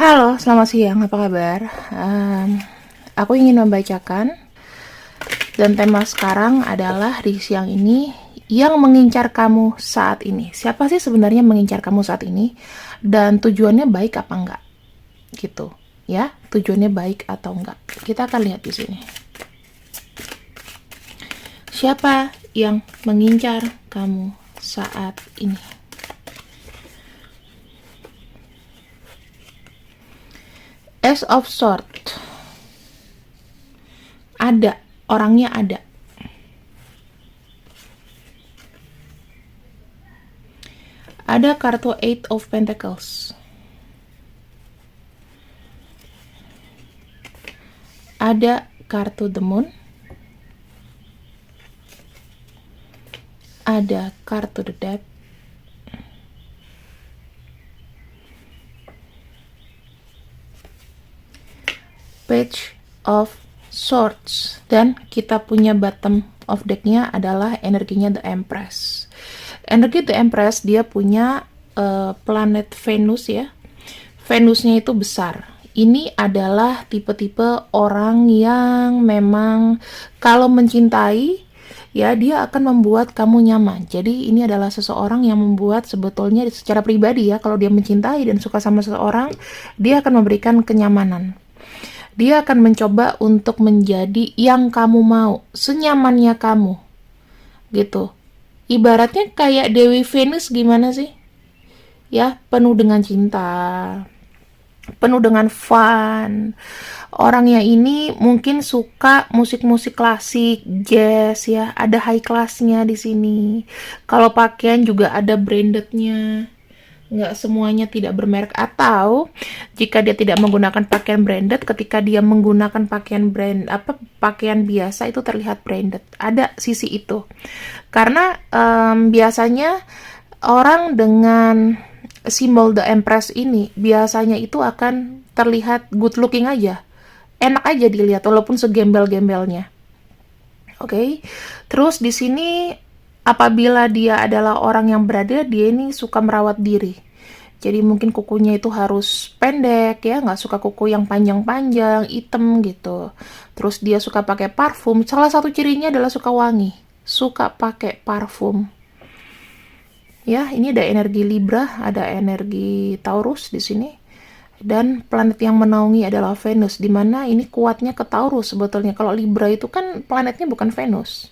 Halo, selamat siang. Apa kabar? Aku ingin membacakan dan tema sekarang adalah di siang ini yang mengincar kamu saat ini. Siapa sih sebenarnya mengincar kamu saat ini? Dan tujuannya baik apa enggak? Gitu, ya. Tujuannya baik atau enggak? Kita akan lihat di sini. Siapa yang mengincar kamu saat ini? Ace of Swords. Ada, orangnya ada. Ada kartu Eight of Pentacles. Ada kartu The Moon. Ada kartu The Death. Page of Swords. Dan kita punya bottom of decknya adalah energinya The Empress. Energi The Empress dia punya planet Venus ya. Venusnya itu besar. Ini adalah tipe-tipe orang yang memang kalau mencintai ya dia akan membuat kamu nyaman. Jadi ini adalah seseorang yang membuat sebetulnya secara pribadi ya, kalau dia mencintai dan suka sama seseorang, dia akan memberikan kenyamanan. Dia akan mencoba untuk menjadi yang kamu mau, senyamannya kamu. Gitu. Ibaratnya kayak Dewi Venus gimana sih? Ya, penuh dengan cinta, penuh dengan fun. Orangnya ini mungkin suka musik-musik klasik, jazz ya, ada high class-nya di sini. Kalau pakaian juga ada branded-nya. Nggak semuanya tidak bermerek, atau jika dia tidak menggunakan pakaian branded, ketika dia menggunakan pakaian biasa itu terlihat branded. Ada sisi itu. Karena biasanya orang dengan simbol The Empress ini biasanya itu akan terlihat good looking aja, enak aja dilihat walaupun segembel-gembelnya. Oke. Terus di sini apabila dia adalah orang yang berada, dia ini suka merawat diri. Jadi mungkin kukunya itu harus pendek ya, nggak suka kuku yang panjang-panjang, hitam gitu. Terus dia suka pakai parfum. Salah satu cirinya adalah suka wangi, suka pakai parfum. Ya, ini ada energi Libra, ada energi Taurus di sini. Dan planet yang menaungi adalah Venus, di mana ini kuatnya ke Taurus sebetulnya. Kalau Libra itu kan planetnya bukan Venus.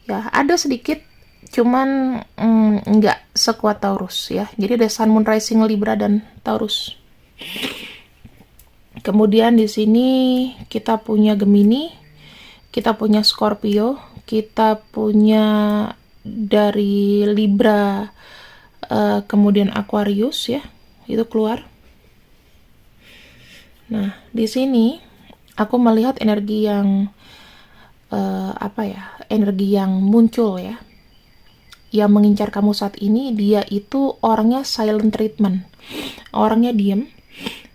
Ya, ada sedikit, cuman nggak sekuat Taurus ya. Jadi ada Sun, Moon, Rising, Libra dan Taurus. Kemudian di sini kita punya Gemini, kita punya Scorpio, kita punya dari Libra, kemudian Aquarius ya, itu keluar. Nah, di sini aku melihat energi yang energi yang muncul ya, yang mengincar kamu saat ini. Dia itu orangnya silent treatment, orangnya diem.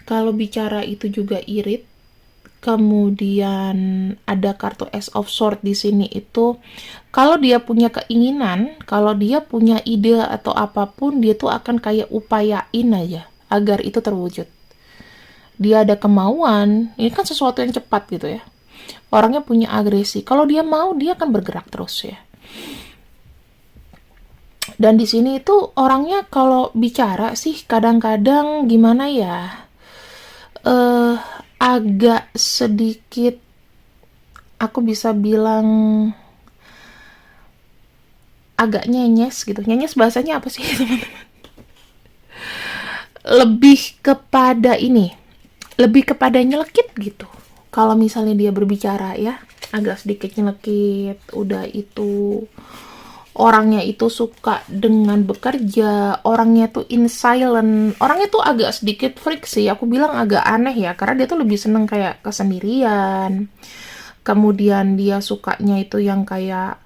Kalau bicara itu juga irit. Kemudian ada kartu Ace of Swords di sini itu, kalau dia punya keinginan, kalau dia punya ide atau apapun, dia tuh akan kayak upayain aja agar itu terwujud. Dia ada kemauan, ini kan sesuatu yang cepat gitu ya. Orangnya punya agresi. Kalau dia mau, dia akan bergerak terus ya. Dan di sini itu orangnya kalau bicara sih kadang-kadang gimana ya? Agak sedikit, aku bisa bilang agak nyenyes gitu. Nyenyes bahasanya apa sih, teman-teman? Lebih kepada nyelekit gitu. Kalau misalnya dia berbicara ya, agak sedikit nyelekit. Udah itu orangnya itu suka dengan bekerja, orangnya tuh in silent, orangnya tuh agak sedikit freak sih, aku bilang agak aneh ya, karena dia tuh lebih seneng kayak kesendirian. Kemudian dia sukanya itu yang kayak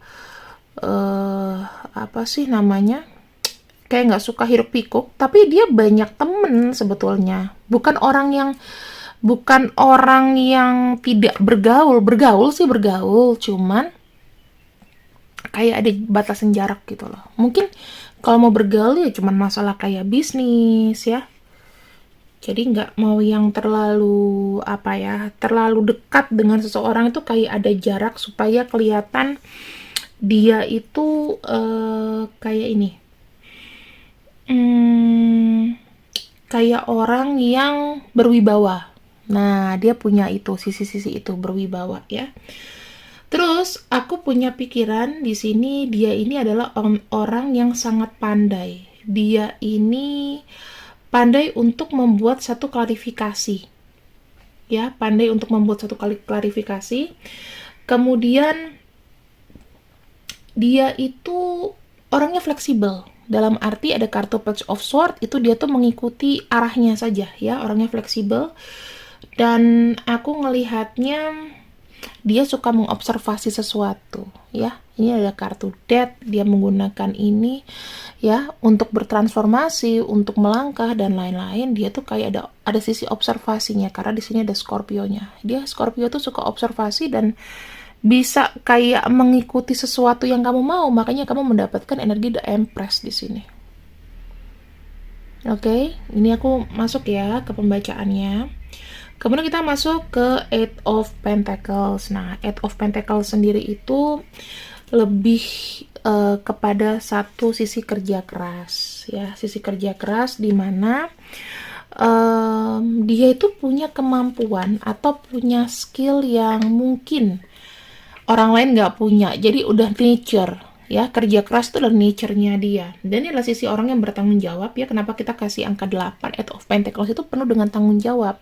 apa sih namanya, kayak nggak suka hiruk pikuk, tapi dia banyak temen sebetulnya, bukan orang yang tidak bergaul sih, bergaul, cuman kayak ada batasan jarak gitu loh. Mungkin kalau mau bergaul ya cuman masalah kayak bisnis ya. Jadi nggak mau yang terlalu apa ya, terlalu dekat dengan seseorang, itu kayak ada jarak supaya kelihatan dia itu kayak ini, kayak orang yang berwibawa. Nah, dia punya itu, sisi-sisi itu, berwibawa ya. Terus aku punya pikiran di sini, dia ini adalah orang yang sangat pandai. Dia ini pandai untuk membuat satu klarifikasi. Ya, pandai untuk membuat satu kali klarifikasi. Kemudian dia itu orangnya fleksibel. Dalam arti ada kartu Page of Swords, itu dia tuh mengikuti arahnya saja ya, orangnya fleksibel. Dan aku ngelihatnya dia suka mengobservasi sesuatu ya. Ini ada kartu Death, dia menggunakan ini ya untuk bertransformasi, untuk melangkah dan lain-lain. Dia tuh kayak ada sisi observasinya, karena di sini ada Scorpio-nya. Dia Scorpio tuh suka observasi dan bisa kayak mengikuti sesuatu yang kamu mau, makanya kamu mendapatkan energi The Empress di sini. Oke, ini aku masuk ya ke pembacaannya. Kemudian kita masuk ke Eight of Pentacles. Nah, Eight of Pentacles sendiri itu lebih kepada satu sisi kerja keras, ya, sisi kerja keras di mana dia itu punya kemampuan atau punya skill yang mungkin orang lain nggak punya. Jadi udah nature, ya, kerja keras itu adalah nature-nya dia. Dan ini adalah sisi orang yang bertanggung jawab ya. Kenapa kita kasih angka 8? Eight of Pentacles itu penuh dengan tanggung jawab.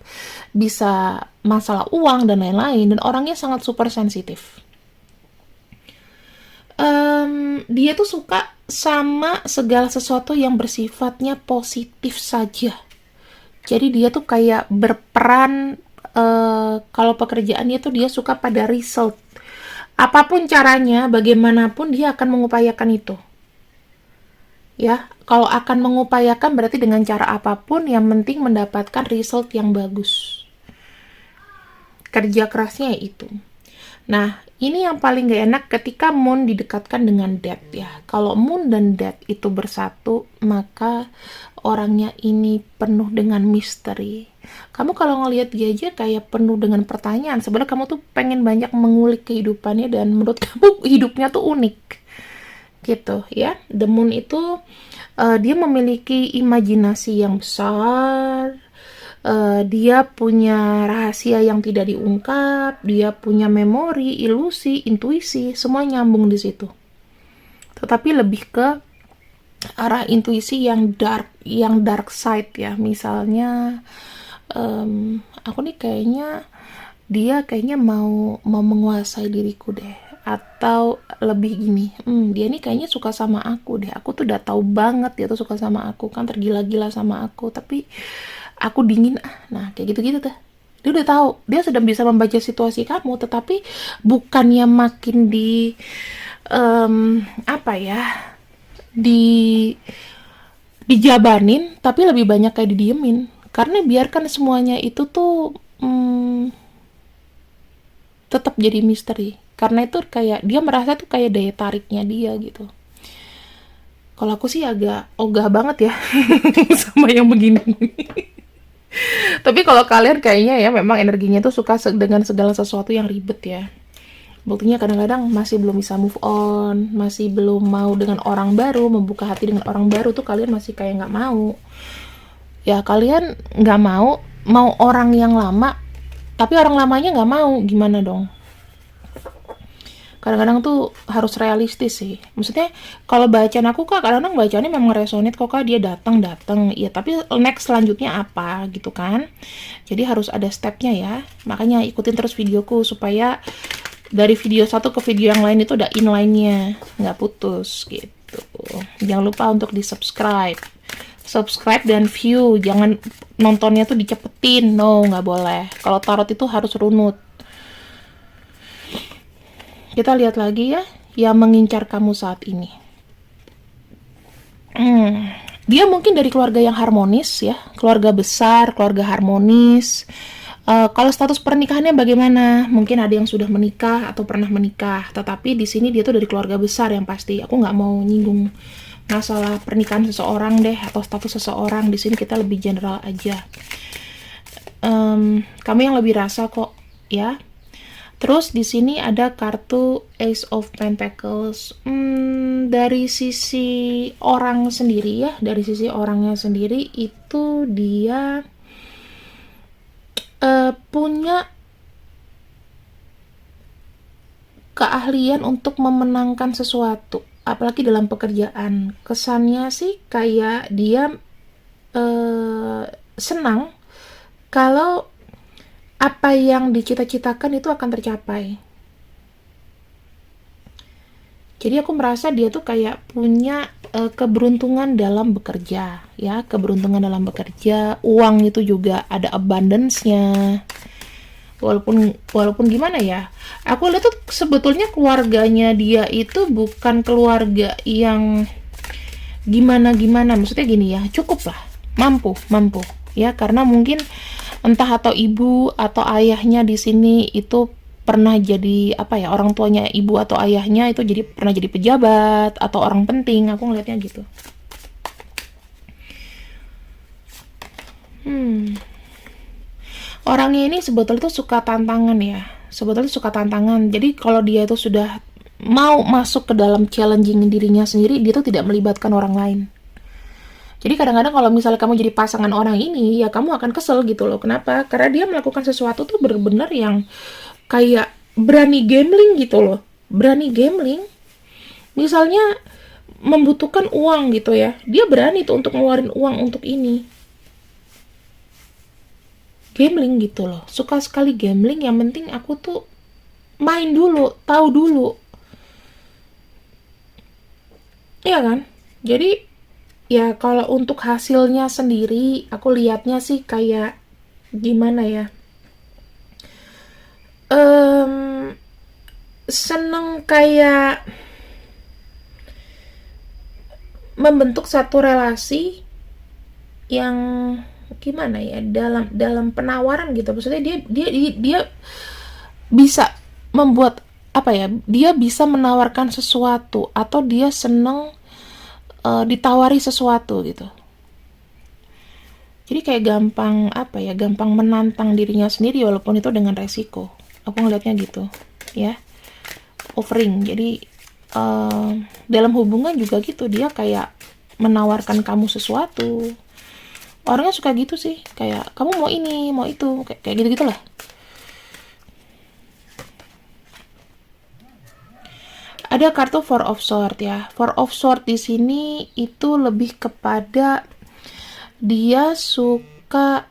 Bisa masalah uang dan lain-lain, dan orangnya sangat super sensitif. Dia tuh suka sama segala sesuatu yang bersifatnya positif saja. Jadi dia tuh kayak berperan, kalau pekerjaannya tuh dia suka pada result. Apapun caranya, bagaimanapun dia akan mengupayakan itu. Ya, kalau akan mengupayakan berarti dengan cara apapun, yang penting mendapatkan result yang bagus. Kerja kerasnya itu. Nah, ini yang paling gak enak ketika Moon didekatkan dengan Death ya. Kalau Moon dan Death itu bersatu, maka orangnya ini penuh dengan misteri. Kamu kalau ngelihat dia aja kayak penuh dengan pertanyaan. Sebenarnya kamu tuh pengen banyak mengulik kehidupannya, dan menurut kamu hidupnya tuh unik. Gitu ya. The Moon itu dia memiliki imajinasi yang besar. Dia punya rahasia yang tidak diungkap, dia punya memori, ilusi, intuisi, semua nyambung di situ. Tetapi lebih ke arah intuisi yang dark side ya. Misalnya, aku nih kayaknya dia mau menguasai diriku deh. Atau lebih gini, dia nih kayaknya suka sama aku deh. Aku tuh udah tahu banget dia tuh suka sama aku, kan tergila-gila sama aku, tapi aku dingin. Nah, kayak gitu-gitu tuh. Dia udah tahu, dia sudah bisa membaca situasi kamu, tetapi bukannya makin apa ya, dijabanin, tapi lebih banyak kayak didiemin. Karena biarkan semuanya itu tuh tetap jadi misteri. Karena itu kayak dia merasa tuh kayak daya tariknya dia gitu. Kalau aku sih agak ogah banget ya sama yang begini. Tapi kalau kalian kayaknya ya memang energinya tuh suka dengan segala sesuatu yang ribet ya. Buktinya kadang-kadang masih belum bisa move on, masih belum mau dengan orang baru, membuka hati dengan orang baru tuh kalian masih kayak nggak mau. Ya kalian nggak mau orang yang lama, tapi orang lamanya nggak mau, gimana dong? Kadang-kadang tuh harus realistis sih. Maksudnya kalau bacaan aku kak, kadang-kadang bacaannya memang resonate kok kak, dia datang ya, tapi next selanjutnya apa gitu kan. Jadi harus ada stepnya ya. Makanya ikutin terus videoku supaya dari video satu ke video yang lain itu udah inline-nya, nggak putus gitu. Jangan lupa untuk di subscribe dan view. Jangan nontonnya tuh dicepetin, no, nggak boleh. Kalau tarot itu harus runut. Kita lihat lagi ya, yang mengincar kamu saat ini. Dia mungkin dari keluarga yang harmonis ya, keluarga besar, keluarga harmonis. Kalau status pernikahannya bagaimana? Mungkin ada yang sudah menikah atau pernah menikah, tetapi di sini dia tuh dari keluarga besar yang pasti. Aku nggak mau nyinggung masalah pernikahan seseorang deh atau status seseorang. Di sini kita lebih general aja. Kamu yang lebih rasa kok ya. Terus di sini ada kartu Ace of Pentacles. Dari sisi orang sendiri ya, dari sisi orangnya sendiri itu dia punya keahlian untuk memenangkan sesuatu, apalagi dalam pekerjaan. Kesannya sih kayak dia senang kalau apa yang dicita-citakan itu akan tercapai. Jadi aku merasa dia tuh kayak punya keberuntungan dalam bekerja, ya, keberuntungan dalam bekerja. Uang itu juga ada abundance-nya. Walaupun gimana ya, aku lihat tuh sebetulnya keluarganya dia itu bukan keluarga yang gimana-gimana. Maksudnya gini ya, cukup lah, mampu ya, karena mungkin entah atau ibu atau ayahnya di sini itu pernah jadi apa ya, orang tuanya ibu atau ayahnya itu pernah jadi pejabat atau orang penting. Aku ngelihatnya gitu. Orangnya ini sebetulnya tuh suka tantangan ya. Sebetulnya suka tantangan. Jadi kalau dia itu sudah mau masuk ke dalam challenging dirinya sendiri, dia tuh tidak melibatkan orang lain. Jadi kadang-kadang kalau misalnya kamu jadi pasangan orang ini, ya kamu akan kesel gitu loh. Kenapa? Karena dia melakukan sesuatu tuh benar-benar yang kayak berani gambling gitu loh. Berani gambling. Misalnya membutuhkan uang gitu ya. Dia berani tuh untuk ngeluarin uang untuk ini. Gambling gitu loh. Suka sekali gambling, yang penting aku tuh main dulu, tahu dulu. Iya kan? Jadi ya kalau untuk hasilnya sendiri, aku lihatnya sih kayak gimana ya? Seneng kayak membentuk satu relasi yang gimana ya, dalam penawaran gitu. Maksudnya dia bisa membuat apa ya, dia bisa menawarkan sesuatu atau dia seneng ditawari sesuatu gitu. Jadi kayak gampang menantang dirinya sendiri walaupun itu dengan resiko. Aku ngelihatnya gitu ya. Offering. Jadi dalam hubungan juga gitu, dia kayak menawarkan kamu sesuatu. Orangnya suka gitu sih, kayak kamu mau ini, mau itu, kayak gitu-gitulah. Ada kartu Four of Swords ya. Four of Swords di sini itu lebih kepada dia suka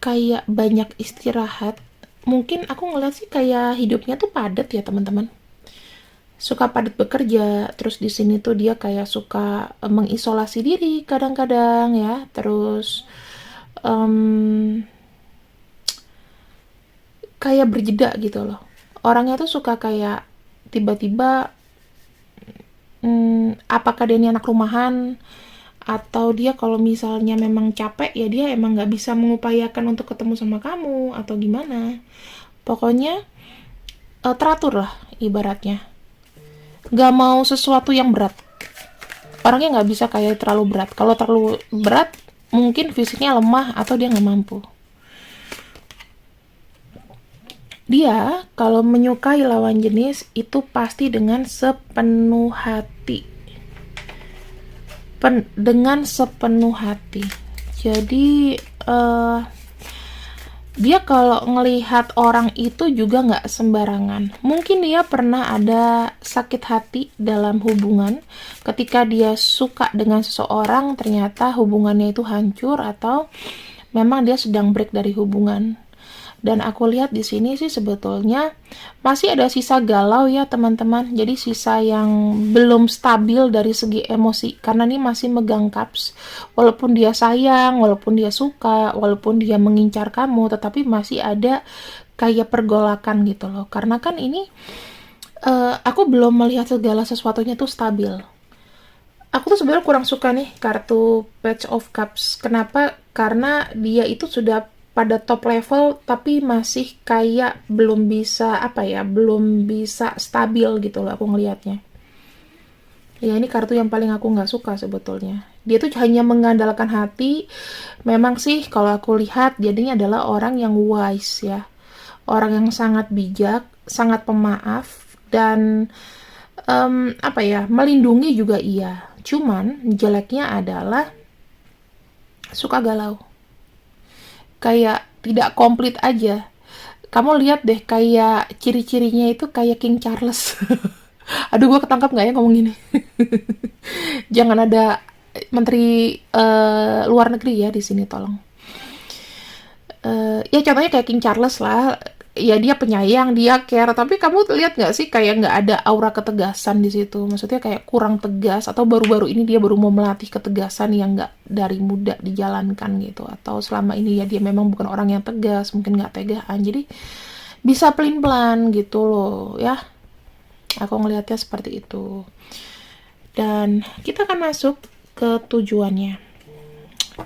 kayak banyak istirahat. Mungkin aku ngeliat sih kayak hidupnya tuh padat ya teman-teman. Suka padat bekerja, terus di sini tuh dia kayak suka mengisolasi diri kadang-kadang ya. Terus kayak berjeda gitu loh. Orangnya tuh suka kayak tiba-tiba apakah dia ini anak rumahan atau dia kalau misalnya memang capek ya dia emang nggak bisa mengupayakan untuk ketemu sama kamu atau gimana. Pokoknya teratur lah ibaratnya. Nggak mau sesuatu yang berat. Orangnya nggak bisa kayak terlalu berat. Kalau terlalu berat mungkin fisiknya lemah atau dia nggak mampu. Dia kalau menyukai lawan jenis itu pasti dengan sepenuh hati. Dengan sepenuh hati. Jadi dia kalau ngelihat orang itu juga nggak sembarangan. Mungkin dia pernah ada sakit hati dalam hubungan. Ketika dia suka dengan seseorang, ternyata hubungannya itu hancur atau memang dia sedang break dari hubungan. Dan aku lihat di sini sih sebetulnya masih ada sisa galau ya teman-teman. Jadi sisa yang belum stabil dari segi emosi. Karena ini masih megang cups. Walaupun dia sayang, walaupun dia suka, walaupun dia mengincar kamu, tetapi masih ada kayak pergolakan gitu loh. Karena kan ini aku belum melihat segala sesuatunya tuh stabil. Aku tuh sebenarnya kurang suka nih kartu Page of Cups. Kenapa? Karena dia itu sudah pada top level tapi masih kayak belum bisa belum bisa stabil gitu loh aku ngelihatnya. Ya, ini kartu yang paling aku nggak suka sebetulnya. Dia tuh hanya mengandalkan hati. Memang sih kalau aku lihat jadinya adalah orang yang wise ya. Orang yang sangat bijak, sangat pemaaf, dan apa ya, melindungi juga iya. Cuman jeleknya adalah suka galau. Kayak tidak komplit aja. Kamu lihat deh kayak ciri-cirinya itu kayak King Charles. Aduh, gue ketangkap nggak ya ngomong gini? Jangan ada menteri luar negeri ya di sini, tolong. Ya contohnya kayak King Charles lah. Ya dia penyayang, dia care. Tapi kamu lihat nggak sih kayak nggak ada aura ketegasan di situ? Maksudnya kayak kurang tegas. Atau baru-baru ini dia baru mau melatih ketegasan yang nggak dari muda dijalankan gitu. Atau selama ini ya dia memang bukan orang yang tegas, mungkin nggak tegaan. Jadi bisa pelin-pelan gitu loh ya. Aku ngelihatnya seperti itu. Dan kita akan masuk ke tujuannya.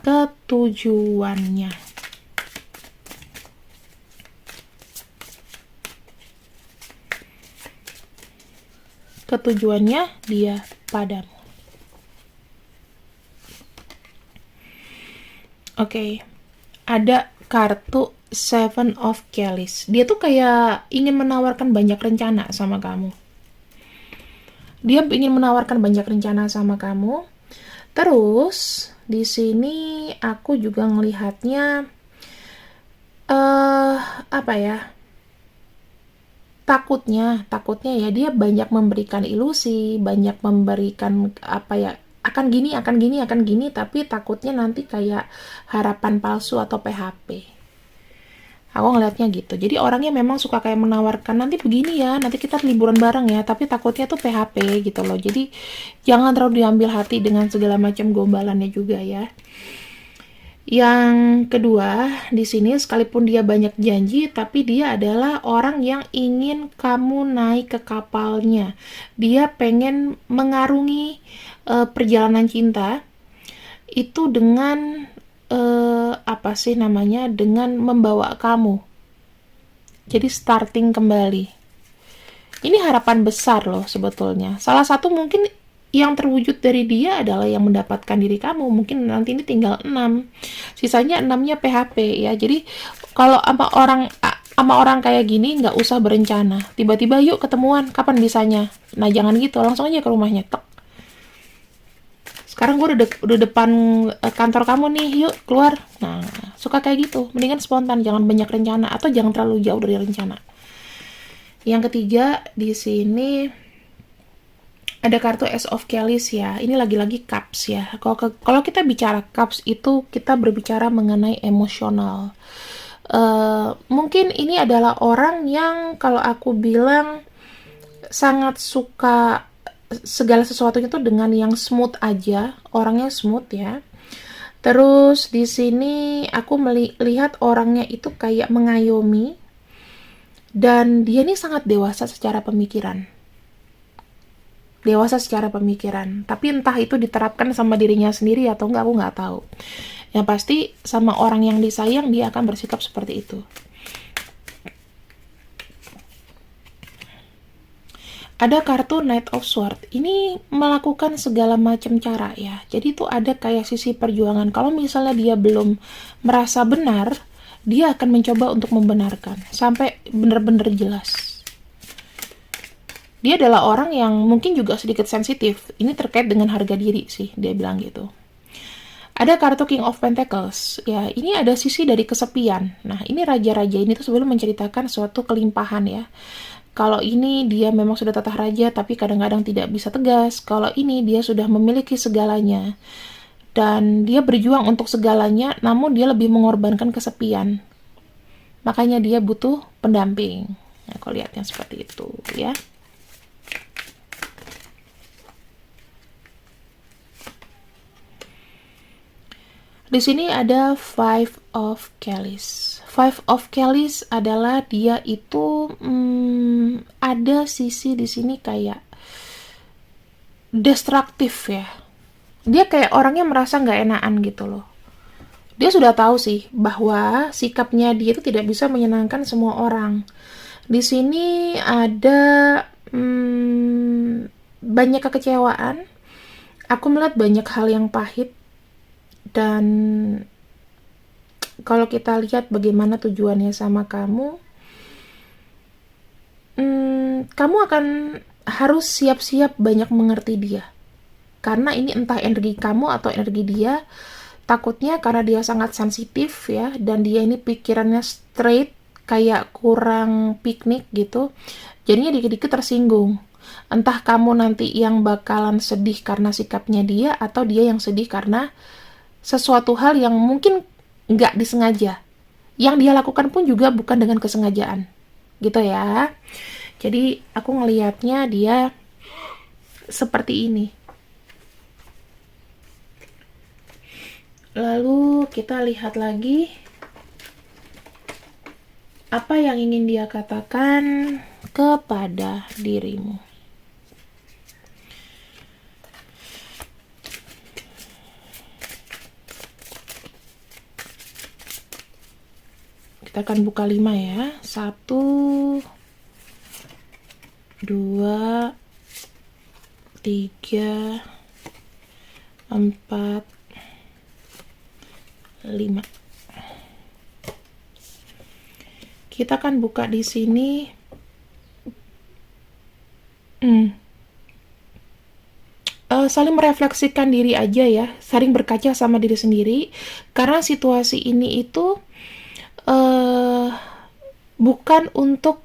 Ketujuannya. Ketujuannya dia padamu. Oke. Ada kartu Seven of Chalice. Dia tuh kayak ingin menawarkan banyak rencana sama kamu. Dia ingin menawarkan banyak rencana sama kamu. Terus di sini aku juga ngelihatnya apa ya? Takutnya ya dia banyak memberikan ilusi, banyak memberikan apa ya? Akan gini, akan gini, akan gini, tapi takutnya nanti kayak harapan palsu atau PHP. Aku ngelihatnya gitu. Jadi orangnya memang suka kayak menawarkan nanti begini ya, nanti kita liburan bareng ya, tapi takutnya tuh PHP gitu loh. Jadi jangan terlalu diambil hati dengan segala macam gombalannya juga ya. Yang kedua, di sini sekalipun dia banyak janji, tapi dia adalah orang yang ingin kamu naik ke kapalnya. Dia pengen mengarungi perjalanan cinta itu dengan apa sih namanya? Dengan membawa kamu. Jadi starting kembali. Ini harapan besar loh sebetulnya. Salah satu mungkin yang terwujud dari dia adalah yang mendapatkan diri kamu. Mungkin nanti ini tinggal 6. Sisanya 6-nya PHP ya. Jadi kalau sama orang kayak gini nggak usah berencana. Tiba-tiba yuk ketemuan, kapan bisanya? Nah, jangan gitu, langsung aja ke rumahnya. Tek. Sekarang gue udah depan kantor kamu nih, yuk keluar. Nah, suka kayak gitu. Mendingan spontan, jangan banyak rencana atau jangan terlalu jauh dari rencana. Yang ketiga di sini ada kartu Ace of Chalice ya. Ini lagi-lagi cups ya. Kalau kita bicara cups itu kita berbicara mengenai emosional. Mungkin ini adalah orang yang kalau aku bilang sangat suka segala sesuatunya tuh dengan yang smooth aja, orangnya smooth ya. Terus di sini aku melihat orangnya itu kayak mengayomi dan dia nih sangat dewasa secara pemikiran. Tapi entah itu diterapkan sama dirinya sendiri atau enggak, aku nggak tahu. Yang pasti sama orang yang disayang dia akan bersikap seperti itu. Ada kartu Knight of Swords. Ini melakukan segala macam cara ya. Jadi itu ada kayak sisi perjuangan. Kalau misalnya dia belum merasa benar, dia akan mencoba untuk membenarkan sampai benar-benar jelas. Dia adalah orang yang mungkin juga sedikit sensitif. Ini terkait dengan harga diri sih, dia bilang gitu. Ada kartu King of Pentacles. Ya, ini ada sisi dari kesepian. Nah, ini raja-raja ini tuh sebelum menceritakan suatu kelimpahan ya. Kalau ini dia memang sudah tatah raja tapi kadang-kadang tidak bisa tegas. Kalau ini dia sudah memiliki segalanya. Dan dia berjuang untuk segalanya namun dia lebih mengorbankan kesepian. Makanya dia butuh pendamping. Nah, kalau lihatnya seperti itu ya. Di sini ada Five of Chalice. Five of Chalice adalah dia itu ada sisi di sini kayak destruktif ya. Dia kayak orangnya merasa nggak enakan gitu loh. Dia sudah tahu sih bahwa sikapnya dia itu tidak bisa menyenangkan semua orang. Di sini ada banyak kekecewaan, aku melihat banyak hal yang pahit, dan kalau kita lihat bagaimana tujuannya sama kamu, kamu akan harus siap-siap banyak mengerti dia. Karena ini entah energi kamu atau energi dia, takutnya karena dia sangat sensitif ya, dan dia ini pikirannya straight, kayak kurang piknik gitu, jadinya dikit-dikit tersinggung. Entah kamu nanti yang bakalan sedih karena sikapnya dia, atau dia yang sedih karena sesuatu hal yang mungkin nggak disengaja. Yang dia lakukan pun juga bukan dengan kesengajaan. Gitu ya. Jadi aku ngelihatnya dia seperti ini. Lalu kita lihat lagi apa yang ingin dia katakan kepada dirimu. Kita akan buka 5 ya. 1, 2, 3, 4, 5. Kita akan buka di sini. Saling merefleksikan diri aja ya, saling berkaca sama diri sendiri, karena situasi ini itu bukan untuk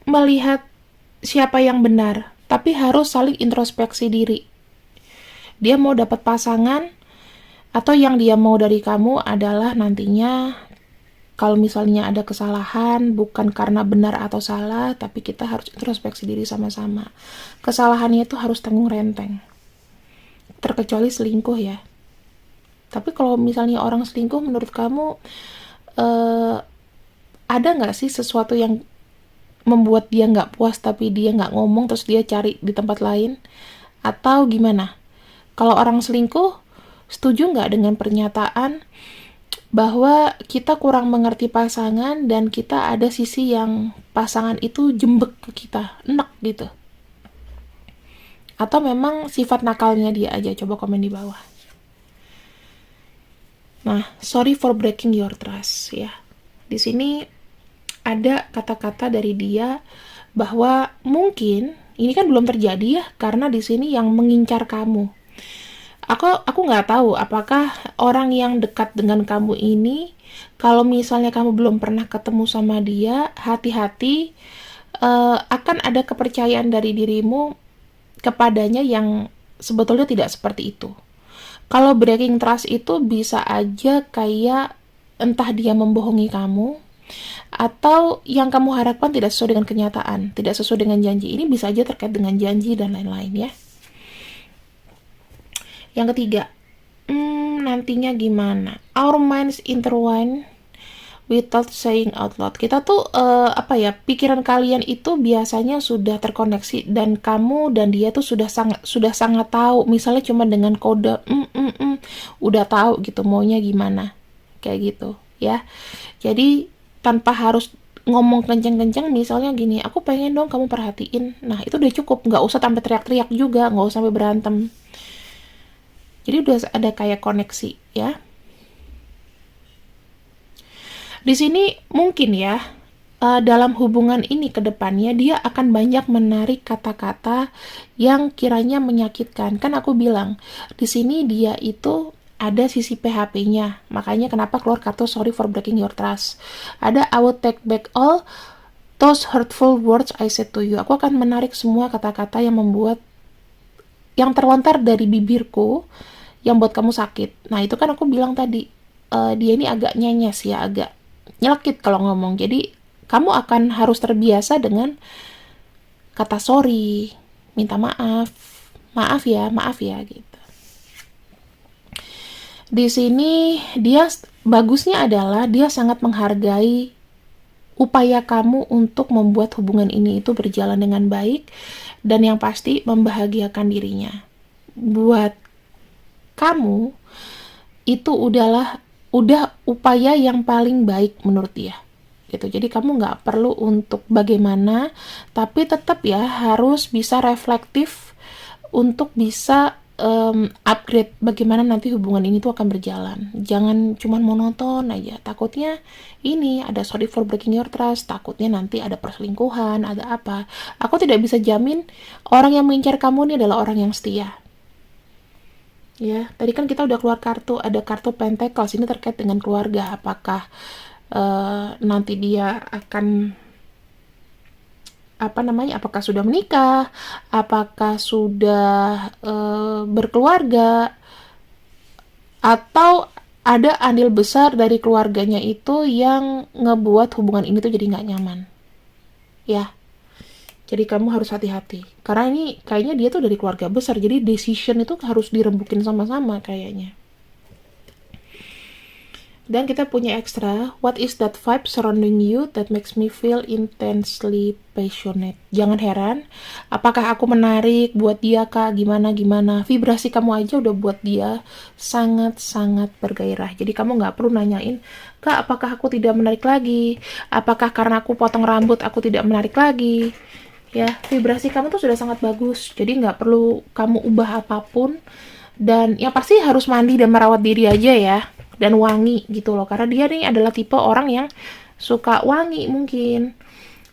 melihat siapa yang benar, tapi harus saling introspeksi diri. Dia mau dapat pasangan, atau yang dia mau dari kamu adalah nantinya kalau misalnya ada kesalahan, bukan karena benar atau salah, tapi kita harus introspeksi diri sama-sama. Kesalahannya itu harus tanggung renteng. Terkecuali selingkuh ya. Tapi kalau misalnya orang selingkuh, menurut kamu ada nggak sih sesuatu yang membuat dia nggak puas tapi dia nggak ngomong terus dia cari di tempat lain? Atau gimana? Kalau orang selingkuh, setuju nggak dengan pernyataan bahwa kita kurang mengerti pasangan dan kita ada sisi yang pasangan itu jembek ke kita, enek gitu? Atau memang sifat nakalnya dia aja? Coba komen di bawah. Nah, sorry for breaking your trust ya. Di sini ada kata-kata dari dia bahwa mungkin ini kan belum terjadi ya, karena di sini yang mengincar kamu. Aku nggak tahu apakah orang yang dekat dengan kamu ini, kalau misalnya kamu belum pernah ketemu sama dia, hati-hati, akan ada kepercayaan dari dirimu kepadanya yang sebetulnya tidak seperti itu. Kalau breaking trust itu bisa aja kayak entah dia membohongi kamu, atau yang kamu harapkan tidak sesuai dengan kenyataan, tidak sesuai dengan janji. Ini bisa aja terkait dengan janji dan lain-lain ya. Yang ketiga, nantinya gimana? Our minds intertwine without saying out loud. Kita tuh pikiran kalian itu biasanya sudah terkoneksi, dan kamu dan dia tuh sudah sangat tahu. Misalnya cuma dengan kode udah tahu gitu maunya gimana, kayak gitu ya. Jadi tanpa harus ngomong kenceng-kenceng, misalnya gini, aku pengen dong kamu perhatiin. Nah itu udah cukup, nggak usah sampai teriak-teriak juga, nggak usah sampai berantem. Jadi udah ada kayak koneksi ya. Di sini mungkin ya, dalam hubungan ini ke depannya dia akan banyak menarik kata-kata yang kiranya menyakitkan. Kan aku bilang, di sini dia itu ada sisi PHP-nya. Makanya kenapa keluar kartu sorry for breaking your trust. Ada I will take back all those hurtful words I said to you. Aku akan menarik semua kata-kata yang terlontar dari bibirku yang buat kamu sakit. Nah, itu kan aku bilang tadi, dia ini agak nyenyes ya, agak nyelekit kalau ngomong. Jadi kamu akan harus terbiasa dengan kata sorry, minta maaf ya gitu. Di sini dia bagusnya adalah dia sangat menghargai upaya kamu untuk membuat hubungan ini itu berjalan dengan baik, dan yang pasti membahagiakan dirinya. Buat kamu itu udah upaya yang paling baik menurut dia gitu. Jadi kamu nggak perlu untuk bagaimana, tapi tetap ya harus bisa reflektif untuk bisa upgrade bagaimana nanti hubungan ini tuh akan berjalan. Jangan cuma monoton aja. Takutnya ini ada sorry for breaking your trust, takutnya nanti ada perselingkuhan, ada apa. Aku tidak bisa jamin orang yang mengincar kamu ini adalah orang yang setia. Ya, tadi kan kita udah keluar kartu, ada kartu Pentacles, ini terkait dengan keluarga. Apakah nanti dia akan apakah sudah menikah, apakah sudah berkeluarga, atau ada andil besar dari keluarganya itu yang ngebuat hubungan ini tuh jadi nggak nyaman. Ya, jadi kamu harus hati-hati. Karena ini kayaknya dia tuh dari keluarga besar, jadi decision itu harus dirembukin sama-sama kayaknya. Dan kita punya ekstra, what is that vibe surrounding you that makes me feel intensely passionate? Jangan heran, apakah aku menarik buat dia kak, gimana-gimana. Vibrasi kamu aja udah buat dia sangat-sangat bergairah. Jadi kamu nggak perlu nanyain, kak apakah aku tidak menarik lagi? Apakah karena aku potong rambut aku tidak menarik lagi? Ya, vibrasi kamu tuh sudah sangat bagus. Jadi nggak perlu kamu ubah apapun. Dan yang pasti harus mandi dan merawat diri aja ya. Dan wangi gitu loh, karena dia nih adalah tipe orang yang suka wangi, mungkin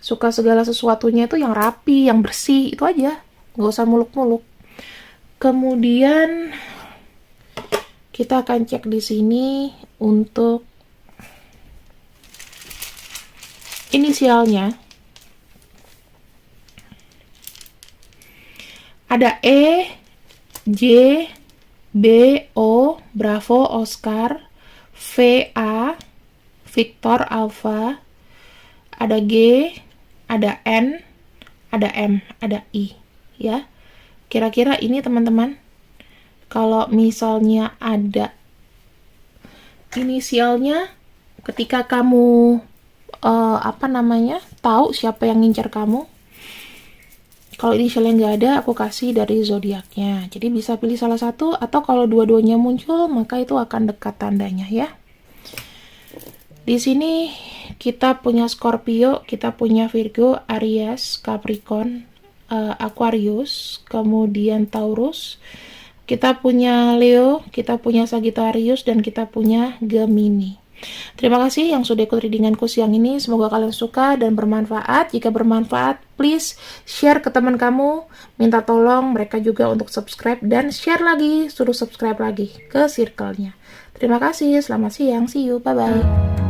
suka segala sesuatunya itu yang rapi, yang bersih, itu aja, nggak usah muluk-muluk. Kemudian kita akan cek di sini untuk inisialnya. Ada E, J, B, O, Bravo, Oscar, VA, Victor, Alpha, ada G, ada N, ada M, ada I, ya. Kira-kira ini teman-teman, kalau misalnya ada inisialnya, ketika kamu tahu siapa yang ngincar kamu, kalau inisialnya nggak ada, aku kasih dari zodiaknya. Jadi bisa pilih salah satu, atau kalau dua-duanya muncul, maka itu akan dekat tandanya ya. Di sini kita punya Scorpio, kita punya Virgo, Aries, Capricorn, Aquarius, kemudian Taurus. Kita punya Leo, kita punya Sagittarius, dan kita punya Gemini. Terima kasih yang sudah ikut readinganku siang ini. Semoga kalian suka dan bermanfaat. Jika bermanfaat, please share ke teman kamu. Minta tolong mereka juga untuk subscribe dan share lagi, suruh subscribe lagi ke circle-nya. Terima kasih, selamat siang, see you, bye-bye.